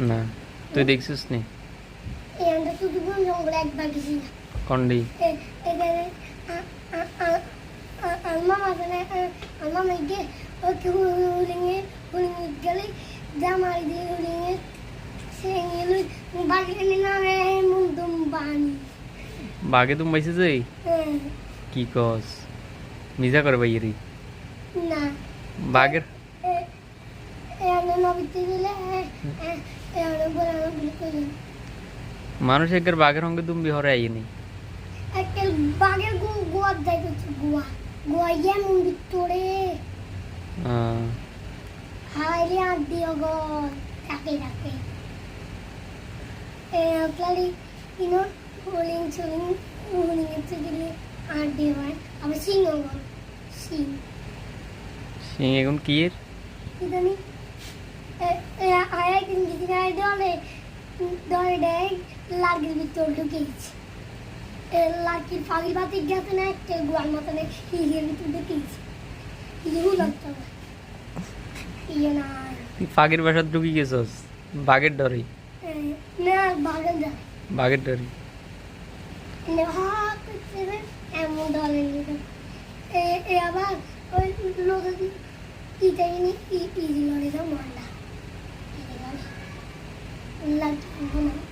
না তুই দেখছিস নি আমরা শুধু বন জঙ্গলে একবার গেছি না কন্ডি এখানে আমার মামা গিয়ে ওকে হুলিংয়ে গেলে জামাই দিয়ে হুলিংয়ে সে গেল বাড়ি না মুদম বানি বাগে তুমি বাইছে যে কি কস মিজা করে বাইরি না বাগের মানুষ একবার বাঘের সঙ্গে তুমি বিহরে আইনি বাঘের গোয়া যাইতেছে গোয়া গোয়া এমন ভিতরে হাইলে আর দিও গো তাকে তাকে ক্লালি ইনো হোলিং চুলিং হোলিং এতে গেলে আর দিও আবার সিং সিং সিং এখন কি এর ইদানি আয়া কিন্তু দিনাই দলে দলে দেয় লাগের ভিতর ঢুকেছে লাকি ফাগি বাতি গেছে না একটা গোয়ার মতন হিগের ভিতর ঢুকেছে ইউ লাগতো ইয়ে না তুই ফাগের বাসাত ঢুকি গেছস বাঘের ডরে না বাগের ডরে বাঘের ডরে না হাত ছেড়ে এমন দলে আবার ওই লোক ইটাইনি ইজি লড়ে যা মারলা লাগতো না